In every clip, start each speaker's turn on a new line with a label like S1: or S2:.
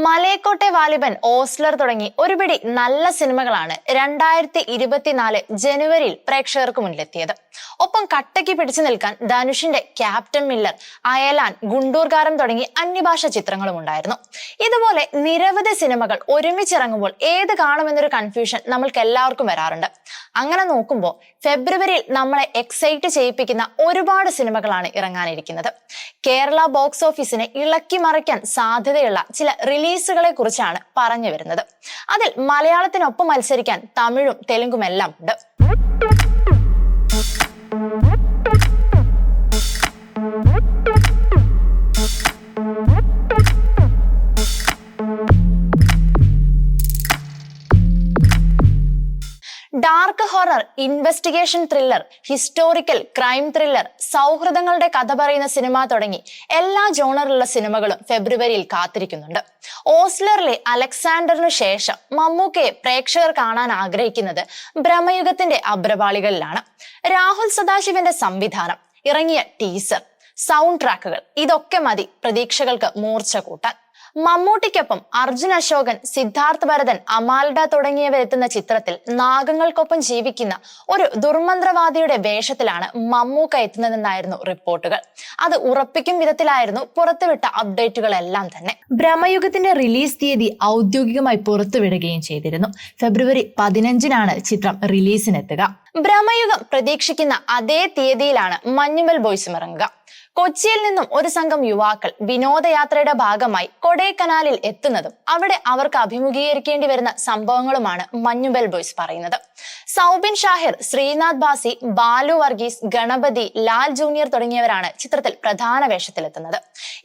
S1: മലയക്കോട്ടെ വാലിബൻ, ഓസ്ലർ തുടങ്ങി ഒരുപിടി നല്ല സിനിമകളാണ് 2024 ജനുവരിയിൽ പ്രേക്ഷകർക്ക് മുന്നിലെത്തിയത്. ഒപ്പം കട്ടയ്ക്ക് പിടിച്ചു നിൽക്കാൻ ധനുഷിന്റെ ക്യാപ്റ്റൻ മില്ലർ, അയലാൻ, ഗുണ്ടൂർകാരം തുടങ്ങി അന്യഭാഷ ചിത്രങ്ങളും ഉണ്ടായിരുന്നു. ഇതുപോലെ നിരവധി സിനിമകൾ ഒരുമിച്ചിറങ്ങുമ്പോൾ ഏത് കാണുമെന്നൊരു കൺഫ്യൂഷൻ നമ്മൾക്ക് എല്ലാവർക്കും വരാറുണ്ട്. അങ്ങനെ നോക്കുമ്പോൾ ഫെബ്രുവരിയിൽ നമ്മളെ എക്സൈറ്റ് ചെയ്യിപ്പിക്കുന്ന ഒരുപാട് സിനിമകളാണ് ഇറങ്ങാനിരിക്കുന്നത്. കേരള ബോക്സ് ഓഫീസിനെ ഇളക്കി മറിക്കാൻ സാധ്യതയുള്ള ചില റിലീസുകളെ കുറിച്ചാണ് പറഞ്ഞു വരുന്നത്. അതിൽ മലയാളത്തിനൊപ്പം മത്സരിക്കാൻ തമിഴും തെലുങ്കുമെല്ലാം ഉണ്ട്. Dark horror, investigation thriller, historical crime thriller, സൗഹൃദങ്ങളുടെ കഥ പറയുന്ന സിനിമ തുടങ്ങി എല്ലാ ജോണറിലുള്ള സിനിമകളും ഫെബ്രുവരിയിൽ കാത്തിരിക്കുന്നുണ്ട്. ഓസ്ലറിലെ അലക്സാണ്ടറിനു ശേഷം മമ്മൂക്കയെ പ്രേക്ഷകർ കാണാൻ ആഗ്രഹിക്കുന്നത് ഭ്രമയുഗത്തിന്റെ അഭ്രപാളികളിലാണ്. രാഹുൽ സദാശിവന്റെ സംവിധാനം, ഇറങ്ങിയ ടീസർ, സൗണ്ട് ട്രാക്കുകൾ ഇതൊക്കെ മതി പ്രതീക്ഷകൾക്ക് മൂർച്ച കൂട്ടാൻ. മമ്മൂട്ടിക്കൊപ്പം അർജുൻ അശോകൻ, സിദ്ധാർത്ഥ് ഭരതൻ, അമാൽഡ തുടങ്ങിയവരെത്തുന്ന ചിത്രത്തിൽ നാഗങ്ങൾക്കൊപ്പം ജീവിക്കുന്ന ഒരു ദുർമന്ത്രവാദിയുടെ വേഷത്തിലാണ് മമ്മൂക്ക എത്തുന്നതെന്നായിരുന്നു റിപ്പോർട്ടുകൾ. അത് ഉറപ്പിക്കും വിധത്തിലായിരുന്നു പുറത്തുവിട്ട അപ്ഡേറ്റുകളെല്ലാം തന്നെ. ഭ്രമയുഗത്തിന്റെ റിലീസ് തീയതി ഔദ്യോഗികമായി പുറത്തുവിടുകയും ചെയ്തിരുന്നു. ഫെബ്രുവരി 15-നാണ് ചിത്രം റിലീസിനെത്തുക. ഭ്രമയുഗം പ്രതീക്ഷിക്കുന്ന അതേ തീയതിയിലാണ് മഞ്ഞുമൽ ബോയ്സും ഇറങ്ങുക. കൊച്ചിയിൽ നിന്നും ഒരു സംഘം യുവാക്കൾ വിനോദയാത്രയുടെ ഭാഗമായി കൊടൈക്കനാലിൽ എത്തുന്നതും അവിടെ അവർക്ക് അഭിമുഖീകരിക്കേണ്ടി വരുന്ന സംഭവങ്ങളുമാണ് മഞ്ഞുമൽ ബോയ്സ് പറയുന്നത്. സൗബിൻ ഷാഹിർ, ശ്രീനാഥ് ബാസി, ബാലു വർഗീസ്, ഗണപതി, ലാൽ ജൂനിയർ തുടങ്ങിയവരാണ് ചിത്രത്തിൽ പ്രധാന വേഷത്തിലെത്തുന്നത്.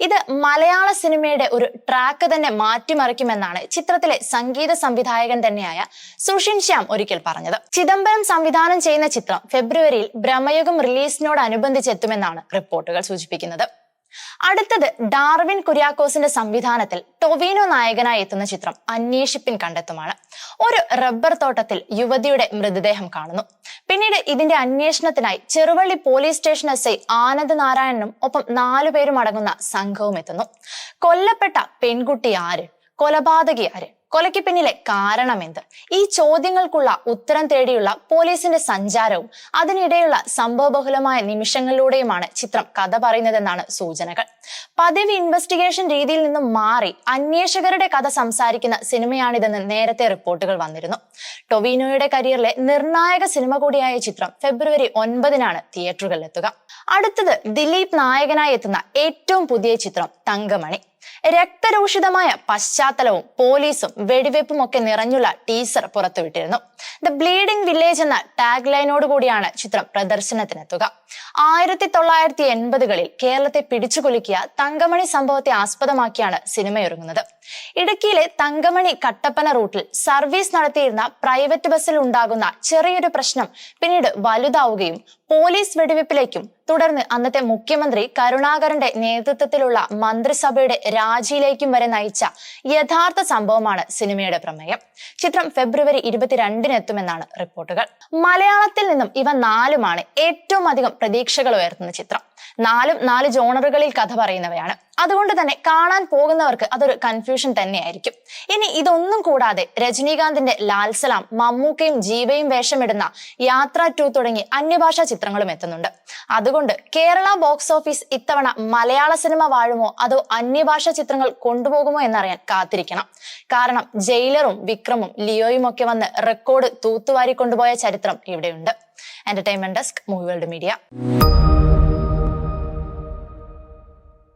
S1: ഇത് മലയാള സിനിമയുടെ ഒരു ട്രാക്ക് തന്നെ മാറ്റിമറിക്കുമെന്നാണ് ചിത്രത്തിലെ സംഗീത സംവിധായകൻ തന്നെയായ സുഷിൻ ശ്യാം ഒരിക്കൽ പറഞ്ഞത്. ചിദംബരം സംവിധാനം ചെയ്യുന്ന ചിത്രം ഫെബ്രുവരിയിൽ ഭ്രമയുഗം റിലീസിനോടനുബന്ധിച്ചെത്തുമെന്നാണ് റിപ്പോർട്ടുകൾ സൂചിപ്പിക്കുന്നത്. അടുത്തത് ഡാർവിൻ കുര്യാക്കോസിന്റെ സംവിധാനത്തിൽ ടൊവിനോ നായകനായി എത്തുന്ന ചിത്രം അന്വേഷിപ്പിൻ കണ്ടെത്തുമാണ്. ഒരു റബ്ബർ തോട്ടത്തിൽ യുവതിയുടെ മൃതദേഹം കാണുന്നു. പിന്നീട് ഇതിന്റെ അന്വേഷണത്തിനായി Cheruvally police station SI Anand നാരായണനും ഒപ്പം 4 പേരും അടങ്ങുന്ന സംഘവും എത്തുന്നു. കൊല്ലപ്പെട്ട പെൺകുട്ടി ആര്? കൊലപാതകി ആര്? കൊലയ്ക്ക് പിന്നിലെ കാരണമെന്ത്? ഈ ചോദ്യങ്ങൾക്കുള്ള ഉത്തരം തേടിയുള്ള പോലീസിന്റെ സഞ്ചാരവും അതിനിടെയുള്ള സംഭവബഹുലമായ നിമിഷങ്ങളിലൂടെയുമാണ് ചിത്രം കഥ പറയുന്നതെന്നാണ് സൂചനകൾ. പതിവ് ഇൻവെസ്റ്റിഗേഷൻ രീതിയിൽ നിന്നും മാറി അന്വേഷകരുടെ കഥ സംസാരിക്കുന്ന സിനിമയാണിതെന്ന് നേരത്തെ റിപ്പോർട്ടുകൾ വന്നിരുന്നു. ടൊവിനോയുടെ കരിയറിലെ നിർണായക സിനിമ കൂടിയായ ചിത്രം ഫെബ്രുവരി 9-നാണ് തിയേറ്ററുകളിലെത്തുക. അടുത്തത് ദിലീപ് നായകനായി എത്തുന്ന ഏറ്റവും പുതിയ ചിത്രം തങ്കമണി. രക്തരൂഷിതമായ പശ്ചാത്തലവും പോലീസും വെടിവെപ്പും ഒക്കെ നിറഞ്ഞുള്ള ടീസർ പുറത്തുവിട്ടിരുന്നു. ദ ബ്ലീഡിംഗ് വില്ലേജ് എന്ന ടാഗ് ലൈനോട് കൂടിയാണ് ചിത്രം പ്രദർശനത്തിനെത്തുക. 1980-കളിൽ കേരളത്തെ പിടിച്ചുകുലുക്കിയ തങ്കമണി സംഭവത്തെ ആസ്പദമാക്കിയാണ് സിനിമയൊരുങ്ങുന്നത്. ഇടുക്കിയിലെ തങ്കമണി കട്ടപ്പന റൂട്ടിൽ സർവീസ് നടത്തിയിരുന്ന പ്രൈവറ്റ് ബസ്സിൽ ഉണ്ടാകുന്ന ചെറിയൊരു പ്രശ്നം പിന്നീട് വലുതാവുകയും പോലീസ് വെടിവെപ്പിലേക്കും തുടർന്ന് അന്നത്തെ മുഖ്യമന്ത്രി കരുണാകരന്റെ നേതൃത്വത്തിലുള്ള മന്ത്രിസഭയുടെ രാജിയിലേക്കും വരെ നയിച്ച യഥാർത്ഥ സംഭവമാണ് സിനിമയുടെ പ്രമേയം. ചിത്രം ഫെബ്രുവരി 22-ന് എത്തുമെന്നാണ് റിപ്പോർട്ടുകൾ. മലയാളത്തിൽ നിന്നും ഇവ 4-മാണ് ഏറ്റവും അധികം പ്രതീക്ഷകൾ ഉയർത്തുന്ന ചിത്രം. 4 ജോണറുകളിൽ കഥ പറയുന്നവയാണ്. അതുകൊണ്ട് തന്നെ കാണാൻ പോകുന്നവർക്ക് അതൊരു കൺഫ്യൂഷൻ തന്നെയായിരിക്കും. ഇനി ഇതൊന്നും കൂടാതെ രജനീകാന്തിന്റെ ലാൽസലാം, മമ്മൂക്കയും ജീവയും വേഷമിടുന്ന യാത്ര 2 തുടങ്ങി അന്യഭാഷാ ചിത്രങ്ങളും എത്തുന്നുണ്ട്. അതുകൊണ്ട് കേരള ബോക്സ് ഓഫീസ് ഇത്തവണ മലയാള സിനിമ വാഴുമോ അതോ അന്യഭാഷ ചിത്രങ്ങൾ കൊണ്ടുപോകുമോ എന്നറിയാൻ കാത്തിരിക്കണം. കാരണം ജയിലറും വിക്രമും ലിയോയും ഒക്കെ വന്ന് റെക്കോർഡ് തൂത്തുവാരി കൊണ്ടുപോയ ചരിത്രം ഇവിടെയുണ്ട്. Entertainment desk, movie world media.